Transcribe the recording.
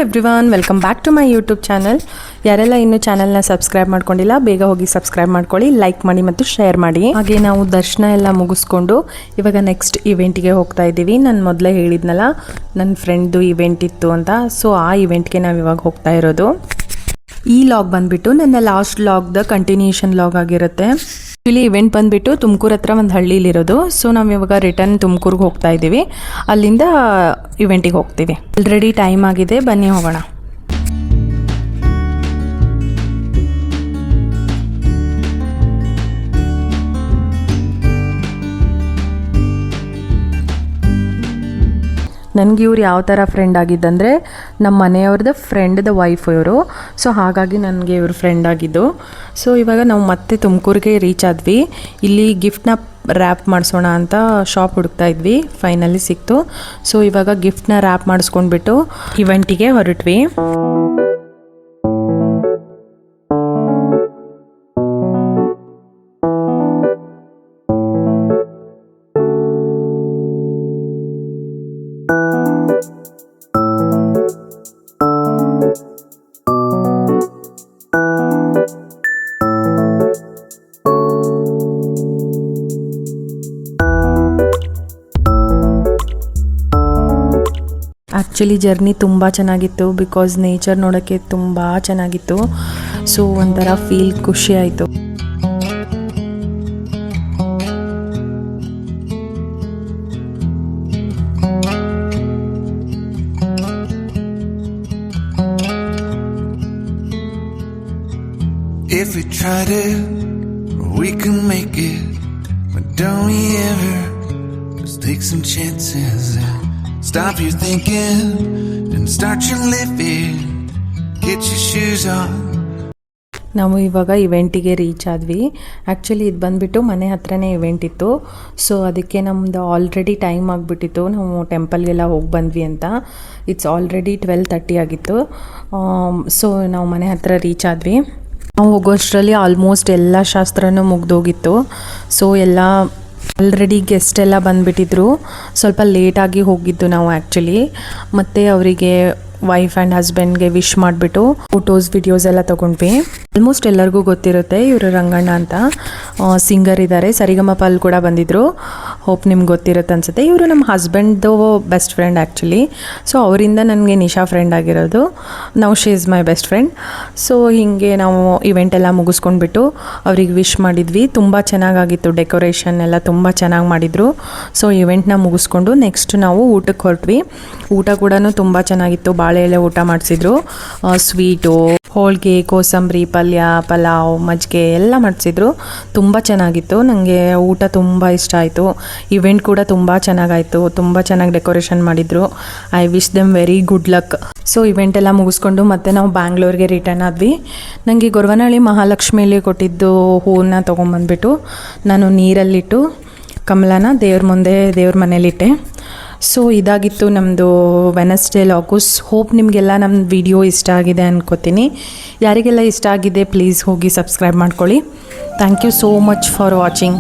Everyone, welcome back to my YouTube channel. ಯಾರೆಲ್ಲ ಇನ್ನೂ ಚಾನಲ್ನ ಸಬ್ಸ್ಕ್ರೈಬ್ ಮಾಡ್ಕೊಂಡಿಲ್ಲ ಬೇಗ ಹೋಗಿ ಸಬ್ಸ್ಕ್ರೈಬ್ ಮಾಡ್ಕೊಳ್ಳಿ, ಲೈಕ್ ಮಾಡಿ ಮತ್ತು ಶೇರ್ ಮಾಡಿ. ಹಾಗೆ ನಾವು ದರ್ಶನ ಎಲ್ಲ ಮುಗಿಸ್ಕೊಂಡು ಇವಾಗ ನೆಕ್ಸ್ಟ್ ಇವೆಂಟಿಗೆ ಹೋಗ್ತಾ ಇದ್ದೀವಿ. ನಾನು ಮೊದಲೇ ಹೇಳಿದ್ನಲ್ಲ ನನ್ನ ಫ್ರೆಂಡ್ದು ಇವೆಂಟ್ ಇತ್ತು ಅಂತ, ಸೊ ಆ ಇವೆಂಟ್ಗೆ ನಾವು ಇವಾಗ ಹೋಗ್ತಾ ಇರೋದು. ಈ ಲಾಗ್ ಬಂದುಬಿಟ್ಟು ನನ್ನ ಲಾಸ್ಟ್ ಲಾಗ್ದ ಕಂಟಿನ್ಯೂಷನ್ ಲಾಗ್ ಆಗಿರುತ್ತೆ. ಆ್ಯಕ್ಚುಲಿ ಇವೆಂಟ್ ಬಂದುಬಿಟ್ಟು ತುಮಕೂರು ಹತ್ರ ಒಂದು ಹಳ್ಳಿಲಿರೋದು. ಸೊ ನಾವು ಇವಾಗ ರಿಟರ್ನ್ ತುಮಕೂರಿಗೆ ಹೋಗ್ತಾ ಇದ್ದೀವಿ, ಅಲ್ಲಿಂದ ಇವೆಂಟಿಗೆ ಹೋಗ್ತೀವಿ. ಆಲ್ರೆಡಿ ಟೈಮ್ ಆಗಿದೆ, ಬನ್ನಿ ಹೋಗೋಣ. ನನಗೆ ಇವ್ರು ಯಾವ ಥರ ಫ್ರೆಂಡ್ ಆಗಿದ್ದಂದರೆ ನಮ್ಮ ಮನೆಯವ್ರದ್ದು ಫ್ರೆಂಡ್ದ ವೈಫ್ ಇವರು. ಸೊ ಹಾಗಾಗಿ ನನಗೆ ಇವ್ರ ಫ್ರೆಂಡ್ ಆಗಿದ್ದು. ಸೊ ಇವಾಗ ನಾವು ಮತ್ತೆ ತುಮಕೂರಿಗೆ ರೀಚ್ ಆದ್ವಿ. ಇಲ್ಲಿ ಗಿಫ್ಟ್ನ ರ್ಯಾಪ್ ಮಾಡಿಸೋಣ ಅಂತ ಶಾಪ್ ಹುಡುಕ್ತಾ ಇದ್ವಿ, ಫೈನಲಿ ಸಿಕ್ತು. ಸೊ ಇವಾಗ ಗಿಫ್ಟ್ನ ರ್ಯಾಪ್ ಮಾಡಿಸ್ಕೊಂಡ್ಬಿಟ್ಟು ಇವೆಂಟಿಗೆ ಹೊರಟ್ವಿ. ಆ್ಯಕ್ಚುಲಿ ಜರ್ನಿ ತುಂಬ ಚೆನ್ನಾಗಿತ್ತು, ಬಿಕಾಸ್ ನೇಚರ್ ನೋಡೋಕ್ಕೆ ತುಂಬ ಚೆನ್ನಾಗಿತ್ತು. ಸೊ ಒಂಥರ ಫೀಲ್ ಖುಷಿ ಆಯಿತು. If we tried it, we can make it. But don't we ever just take some chances and stop your thinking and start your living. Get your shoes on. ನಾವು ಇವಾಗ ಇವೆಂಟಿಗೆ reach ಆದ್ವಿ. Actually ಇದು ಬಂದುಬಿಟ್ಟು ಮನೆ ಹತ್ರನೇ event ಇತ್ತು. So ಅದಕ್ಕೆ ನಮ್ಮದು ಆಲ್ರೆಡಿ ಟೈಮ್ ಆಗಿಬಿಟ್ಟಿತ್ತು, ನಾವು ಟೆಂಪಲ್ಗೆಲ್ಲ ಹೋಗಿ ಬಂದ್ವಿ ಅಂತ. ಇಟ್ಸ್ ಆಲ್ರೆಡಿ 12:30 ಆಗಿತ್ತು. ಸೊ ನಾವು ಮನೆ ಹತ್ರ ರೀಚ್ ಆದ್ವಿ. ನಾವು ಹೋಗೋಷ್ಟರಲ್ಲಿ ಆಲ್ಮೋಸ್ಟ್ ಎಲ್ಲ ಶಾಸ್ತ್ರನೂ ಮುಗ್ದೋಗಿತ್ತು. ಸೊ ಎಲ್ಲ ಆಲ್ರೆಡಿ ಗೆಸ್ಟ್ ಎಲ್ಲ ಬಂದುಬಿಟ್ಟಿದ್ರು. ಸ್ವಲ್ಪ ಲೇಟಾಗಿ ಹೋಗಿದ್ದು ನಾವು ಆ್ಯಕ್ಚುಲಿ. ಮತ್ತು ಅವರಿಗೆ ವೈಫ್ ಆ್ಯಂಡ್ ಹಸ್ಬೆಂಡ್ಗೆ ವಿಶ್ ಮಾಡಿಬಿಟ್ಟು ಫೋಟೋಸ್ ವಿಡಿಯೋಸ್ ಎಲ್ಲ ತೊಗೊಂಡ್ವಿ. ಆಲ್ಮೋಸ್ಟ್ ಎಲ್ಲರಿಗೂ ಗೊತ್ತಿರುತ್ತೆ, ಇವರು ರಂಗಣ್ಣ ಅಂತ ಸಿಂಗರ್ ಇದ್ದಾರೆ. ಸರಿಗಮಪಲ್ಲಿ ಕೂಡ ಬಂದಿದ್ದರು. ಹೋಪ್ ನಿಮ್ಗೆ ಗೊತ್ತಿರುತ್ತೆ ಅನಿಸುತ್ತೆ. ಇವರು ನಮ್ಮ ಹಸ್ಬೆಂಡ್ದು ಬೆಸ್ಟ್ ಫ್ರೆಂಡ್ ಆ್ಯಕ್ಚುಲಿ. ಸೊ ಅವರಿಂದ ನನಗೆ ನಿಶಾ ಫ್ರೆಂಡ್ ಆಗಿರೋದು. ನಾವು she is my best friend. So ಹೀಗೆ ನಾವು ಇವೆಂಟ್ ಎಲ್ಲ ಮುಗಿಸ್ಕೊಂಡ್ಬಿಟ್ಟು ಅವ್ರಿಗೆ ವಿಶ್ ಮಾಡಿದ್ವಿ. ತುಂಬ ಚೆನ್ನಾಗಾಗಿತ್ತು, ಡೆಕೋರೇಷನ್ ಎಲ್ಲ ತುಂಬ ಚೆನ್ನಾಗಿ ಮಾಡಿದರು. ಸೊ ಇವೆಂಟ್ನ ಮುಗಿಸ್ಕೊಂಡು ನೆಕ್ಸ್ಟ್ ನಾವು ಊಟಕ್ಕೆ ಹೊರಟ್ವಿ. ಊಟ ಕೂಡ ತುಂಬ ಚೆನ್ನಾಗಿತ್ತು. ಬಾಳೆ ಎಲೆ ಊಟ ಮಾಡಿಸಿದ್ರು, ಸ್ವೀಟು, ಹೋಳಿಗೆ, ಕೋಸಂಬರಿ, ಪಲ್ಯ, ಪಲಾವ್, ಮಜ್ಜಿಗೆ ಎಲ್ಲ ಮಾಡಿಸಿದ್ರು. ತುಂಬ ಚೆನ್ನಾಗಿತ್ತು. ನನಗೆ ಊಟ ತುಂಬ ಇಷ್ಟ ಆಯಿತು. ಇವೆಂಟ್ ಕೂಡ ತುಂಬ ಚೆನ್ನಾಗಾಯಿತು. ತುಂಬ ಚೆನ್ನಾಗಿ ಡೆಕೋರೇಷನ್ ಮಾಡಿದರು. I wish them very good luck. So event ಎಲ್ಲ ಮುಗಿಸ್ಕೊಂಡು ಮತ್ತೆ ನಾವು ಬ್ಯಾಂಗ್ಳೂರಿಗೆ ರಿಟರ್ನ್ ಆದ್ವಿ. ನನಗೆ ಗೊರವನಹಳ್ಳಿ ಮಹಾಲಕ್ಷ್ಮಿಯಲ್ಲಿ ಕೊಟ್ಟಿದ್ದು ಹೂವನ್ನ ತೊಗೊಂಬಂದ್ಬಿಟ್ಟು ನಾನು ನೀರಲ್ಲಿಟ್ಟು ಕಮಲನ ದೇವ್ರ ಮುಂದೆ ದೇವ್ರ ಮನೇಲಿಟ್ಟೆ. ಸೊ ಇದಾಗಿತ್ತು ನಮ್ಮದು ವೆನಸ್ಡೇ ಲಾಗು. ಹೋಪ್ ನಿಮಗೆಲ್ಲ ನಮ್ಮ ವಿಡಿಯೋ ಇಷ್ಟ ಆಗಿದೆ ಅನ್ಕೋತೀನಿ. ಯಾರಿಗೆಲ್ಲ ಇಷ್ಟ ಆಗಿದೆ ಪ್ಲೀಸ್ ಹೋಗಿ ಸಬ್ಸ್ಕ್ರೈಬ್ ಮಾಡ್ಕೊಳ್ಳಿ. Thank you so much for watching.